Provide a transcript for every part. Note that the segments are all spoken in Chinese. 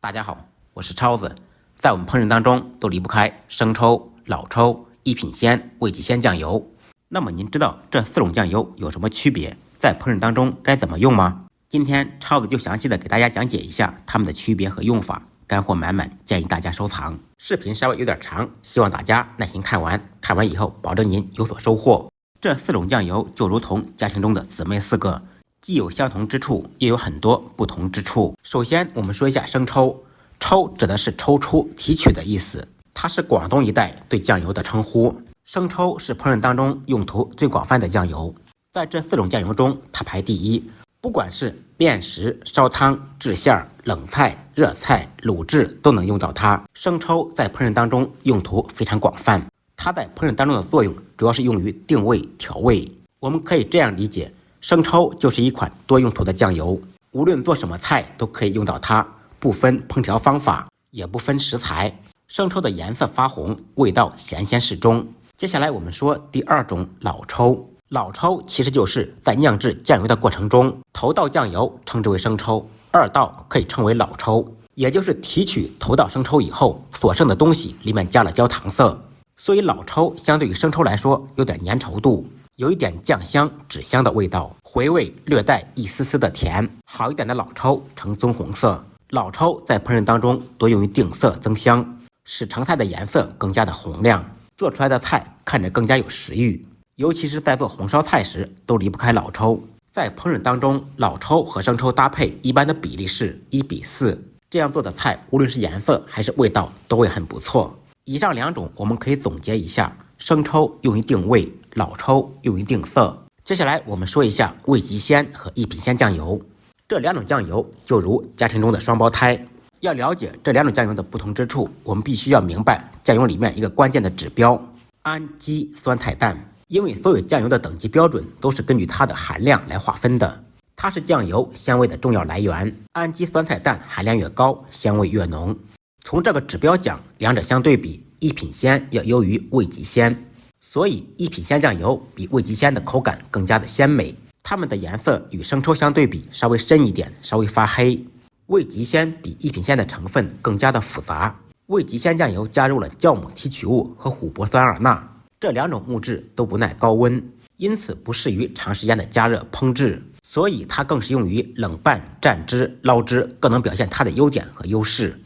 大家好，我是超子。在我们烹饪当中都离不开生抽、老抽、一品鲜、味极鲜酱油。那么您知道这4种酱油有什么区别？在烹饪当中该怎么用吗？今天超子就详细的给大家讲解一下它们的区别和用法，干货满满，建议大家收藏。视频稍微有点长，希望大家耐心看完，看完以后保证您有所收获。这4种酱油就如同家庭中的姊妹4个。既有相同之处，也有很多不同之处。首先，我们说一下生抽。抽指的是抽出、提取的意思，它是广东一带对酱油的称呼。生抽是烹饪当中用途最广泛的酱油，在这4种酱油中，它排第一。不管是面食、烧汤、制馅、冷菜、热菜、卤制，都能用到它。生抽在烹饪当中用途非常广泛，它在烹饪当中的作用主要是用于定味、调味。我们可以这样理解。生抽就是一款多用途的酱油，无论做什么菜都可以用到它，不分烹调方法，也不分食材。生抽的颜色发红，味道咸鲜适中。接下来我们说第2种老抽。老抽其实就是在酿制酱油的过程中，头道酱油称之为生抽，2道可以称为老抽，也就是提取头道生抽以后所剩的东西里面加了焦糖色，所以老抽相对于生抽来说有点粘稠度。有一点酱香、脂香的味道，回味略带一丝丝的甜。好一点的老抽呈棕红色。老抽在烹饪当中多用于定色增香，使成菜的颜色更加的红亮，做出来的菜看着更加有食欲。尤其是在做红烧菜时，都离不开老抽。在烹饪当中，老抽和生抽搭配一般的比例是1:4，这样做的菜无论是颜色还是味道都会很不错。以上2种我们可以总结一下，生抽用于定味，老抽用于定色。接下来我们说一下味极鲜和一品鲜酱油。这2种酱油就如家庭中的双胞胎。要了解这2种酱油的不同之处，我们必须要明白酱油里面一个关键的指标——氨基酸态氮。因为所有酱油的等级标准都是根据它的含量来划分的，它是酱油香味的重要来源。氨基酸态氮含量越高，香味越浓。从这个指标讲，两者相对比，一品鲜要优于味极鲜，所以一品鲜酱油比味极鲜的口感更加的鲜美。它们的颜色与生抽相对比稍微深一点，稍微发黑。味极鲜比一品鲜的成分更加的复杂，味极鲜酱油加入了酵母提取物和琥珀酸二钠，这2种物质都不耐高温，因此不适于长时间的加热烹制，所以它更适用于冷拌、蘸汁、捞汁，更能表现它的优点和优势。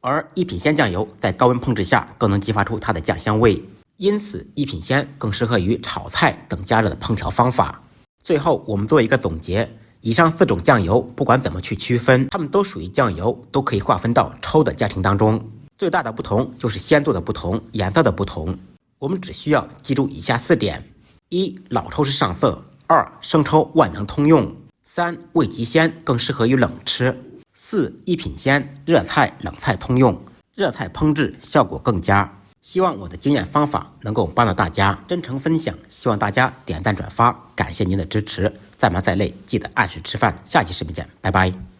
而一品鲜酱油在高温烹制下更能激发出它的酱香味，因此一品鲜更适合于炒菜等加热的烹调方法。最后我们做一个总结，以上4种酱油不管怎么去区分，它们都属于酱油，都可以划分到抽的家庭当中。最大的不同就是鲜度的不同，颜色的不同。我们只需要记住以下4点：1. 老抽是上色； 2. 生抽万能通用； 3. 味极鲜更适合于冷吃； 4. 一品鲜热菜冷菜通用，热菜烹制效果更佳。希望我的经验方法能够帮到大家，真诚分享，希望大家点赞转发，感谢您的支持。再忙再累，记得按时吃饭。下期视频见，拜拜。